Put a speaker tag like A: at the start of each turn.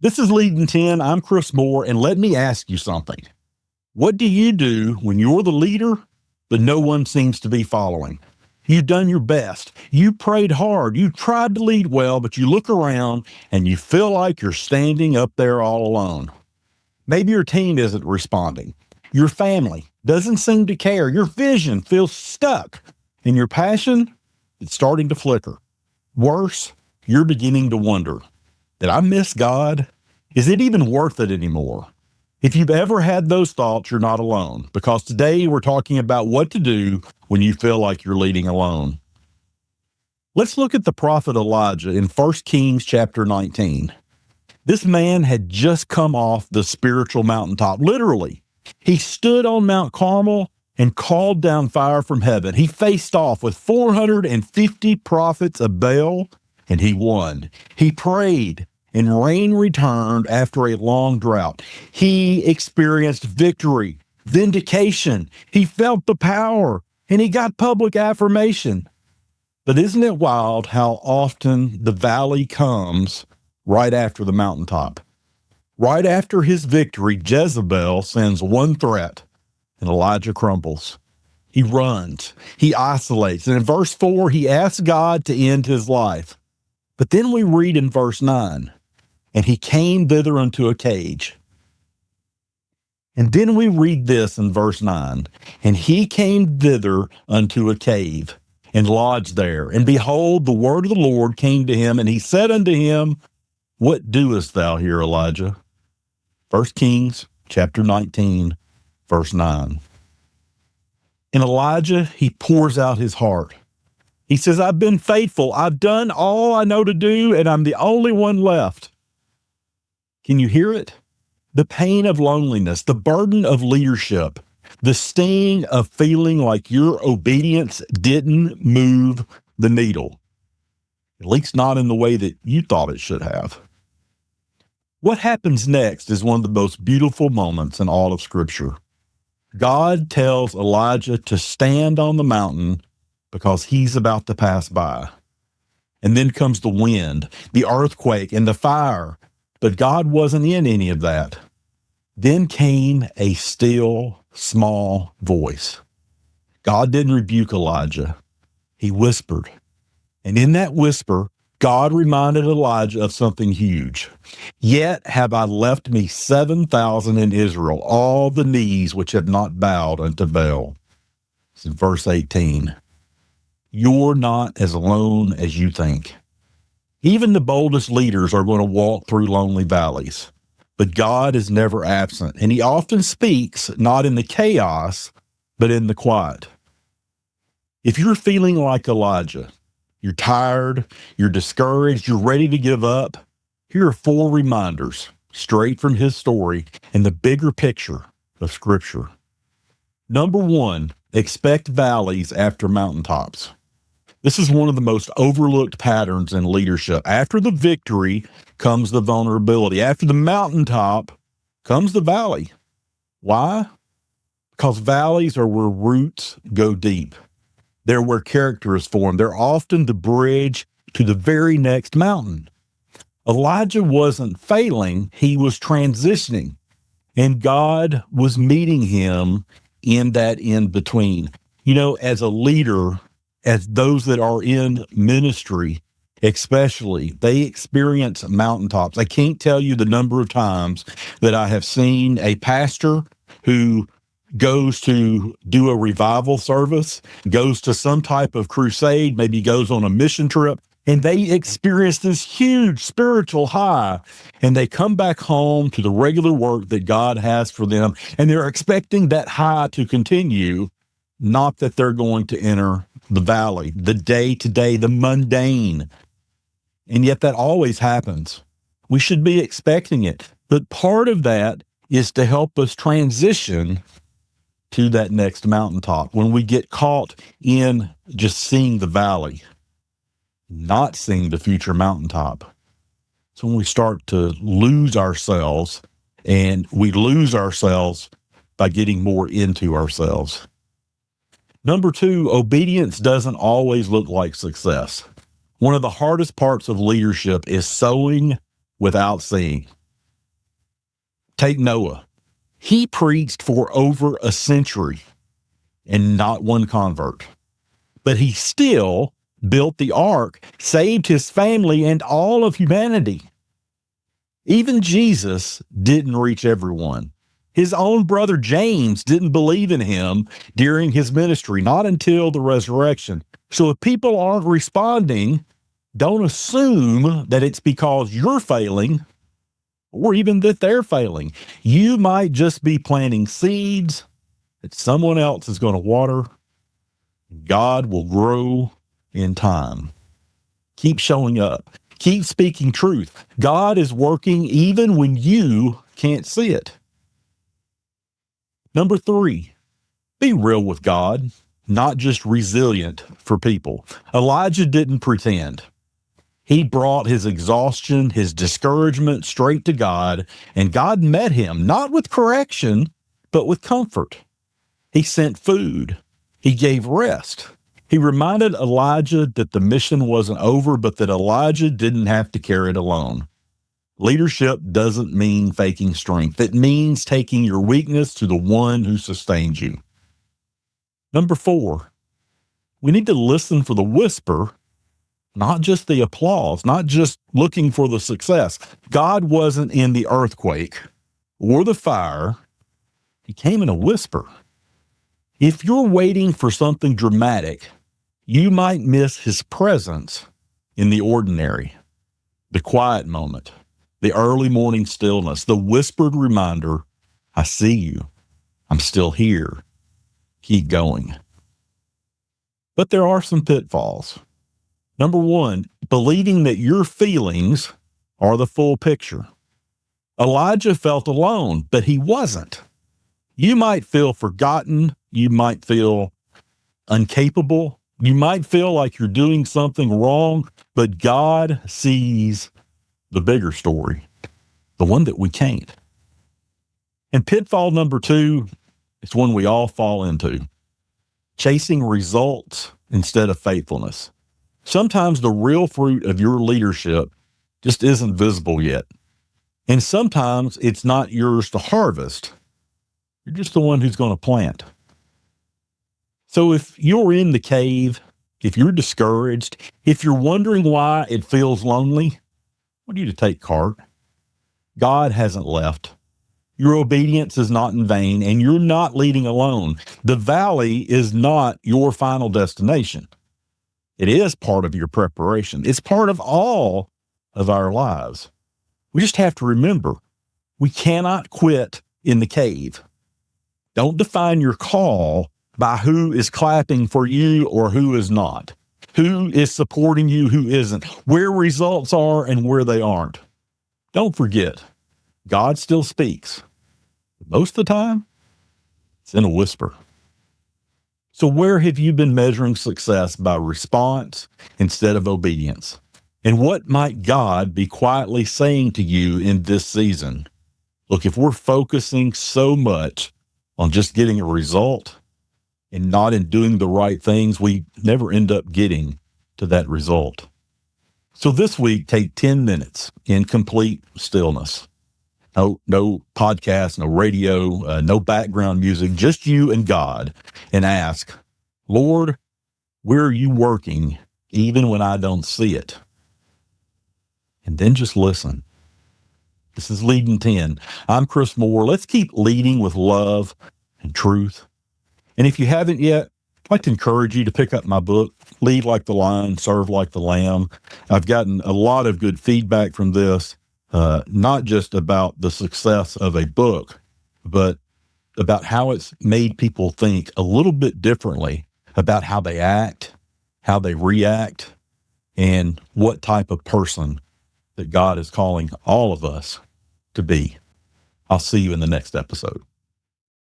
A: This is Leading 10. I'm Chris Moore, and let me ask you something. What do you do when you're the leader, but no one seems to be following? You've done your best. You prayed hard. You tried to lead well, but you look around and you feel like you're standing up there all alone. Maybe your team isn't responding. Your family doesn't seem to care. Your vision feels stuck, and your passion, it's starting to flicker. Worse, you're beginning to wonder, did I miss God? Is it even worth it anymore? If you've ever had those thoughts, you're not alone, because today we're talking about what to do when you feel like you're leading alone. Let's look at the prophet Elijah in 1 Kings chapter 19. This man had just come off the spiritual mountaintop, literally. He stood on Mount Carmel and called down fire from heaven. He faced off with 450 prophets of Baal, and he won. He prayed, and rain returned after a long drought. He experienced victory, vindication. He felt the power, and he got public affirmation. But isn't it wild how often the valley comes right after the mountaintop? Right after his victory, Jezebel sends one threat, and Elijah crumbles. He runs, he isolates, and in verse 4, he asks God to end his life. But then we read in verse 9, and he came thither unto a cage. And then we read this in verse 9, and he came thither unto a cave, and lodged there. And behold, the word of the Lord came to him, and he said unto him, What doest thou here, Elijah? 1 Kings chapter 19, verse 9. In Elijah, he pours out his heart. He says, I've been faithful. I've done all I know to do, and I'm the only one left. Can you hear it? The pain of loneliness, the burden of leadership, the sting of feeling like your obedience didn't move the needle, at least not in the way that you thought it should have. What happens next is one of the most beautiful moments in all of Scripture. God tells Elijah to stand on the mountain because he's about to pass by. And then comes the wind, the earthquake, and the fire. But God wasn't in any of that. Then came a still, small voice. God didn't rebuke Elijah. He whispered. And in that whisper, God reminded Elijah of something huge. Yet have I left me 7,000 in Israel, all the knees which have not bowed unto Baal. It's in verse 18. You're not as alone as you think. Even the boldest leaders are going to walk through lonely valleys, but God is never absent, and he often speaks not in the chaos, but in the quiet. If you're feeling like Elijah, you're tired, you're discouraged, you're ready to give up, here are 4 reminders straight from his story and the bigger picture of Scripture. Number 1, expect valleys after mountaintops. This is one of the most overlooked patterns in leadership. After the victory comes the vulnerability. After the mountaintop comes the valley. Why? Because valleys are where roots go deep. They're where character is formed. They're often the bridge to the very next mountain. Elijah wasn't failing. He was transitioning. And God was meeting him in that in-between. You know, as a leader, as those that are in ministry, especially, they experience mountaintops. I can't tell you the number of times that I have seen a pastor who goes to do a revival service, goes to some type of crusade, maybe goes on a mission trip, and they experience this huge spiritual high, and they come back home to the regular work that God has for them, and they're expecting that high to continue, not that they're going to enter the valley, the day-to-day, the mundane. And yet that always happens. We should be expecting it. But part of that is to help us transition to that next mountaintop. When we get caught in just seeing the valley, not seeing the future mountaintop. So when we start to lose ourselves, and we lose ourselves by getting more into ourselves. Number 2, obedience doesn't always look like success. One of the hardest parts of leadership is sowing without seeing. Take Noah. He preached for over a century and not one convert. But he still built the ark, saved his family and all of humanity. Even Jesus didn't reach everyone. His own brother James didn't believe in him during his ministry, not until the resurrection. So if people aren't responding, don't assume that it's because you're failing or even that they're failing. You might just be planting seeds that someone else is going to water. God will grow in time. Keep showing up. Keep speaking truth. God is working even when you can't see it. Number 3, be real with God, not just resilient for people. Elijah didn't pretend. He brought his exhaustion, his discouragement straight to God, and God met him, not with correction, but with comfort. He sent food. He gave rest. He reminded Elijah that the mission wasn't over, but that Elijah didn't have to carry it alone. Leadership doesn't mean faking strength. It means taking your weakness to the one who sustains you. Number 4, we need to listen for the whisper, not just the applause, not just looking for the success. God wasn't in the earthquake or the fire. He came in a whisper. If you're waiting for something dramatic, you might miss his presence in the ordinary, the quiet moment, the early morning stillness, the whispered reminder, I see you. I'm still here. Keep going. But there are some pitfalls. Number 1, believing that your feelings are the full picture. Elijah felt alone, but he wasn't. You might feel forgotten. You might feel incapable. You might feel like you're doing something wrong, but God sees the bigger story, the one that we can't. And pitfall number 2 is one we all fall into, chasing results instead of faithfulness. Sometimes the real fruit of your leadership just isn't visible yet. And sometimes it's not yours to harvest. You're just the one who's going to plant. So if you're in the cave, if you're discouraged, if you're wondering why it feels lonely, I want you to take heart. God hasn't left. Your obedience is not in vain, and you're not leading alone. The valley is not your final destination. It is part of your preparation. It's part of all of our lives. We just have to remember, we cannot quit in the cave. Don't define your call by who is clapping for you or who is not, who is supporting you, who isn't, where results are and where they aren't. Don't forget, God still speaks. Most of the time, it's in a whisper. So where have you been measuring success by response instead of obedience? And what might God be quietly saying to you in this season? Look, if we're focusing so much on just getting a result and not in doing the right things, we never end up getting to that result. So this week, take 10 minutes in complete stillness. No podcast, no radio, no background music, just you and God, and ask, Lord, where are you working even when I don't see it? And then just listen. This is Leading 10. I'm Chris Moore. Let's keep leading with love and truth. And if you haven't yet, I'd like to encourage you to pick up my book, Lead Like the Lion, Serve Like the Lamb. I've gotten a lot of good feedback from this, not just about the success of a book, but about how it's made people think a little bit differently about how they act, how they react, and what type of person that God is calling all of us to be. I'll see you in the next episode.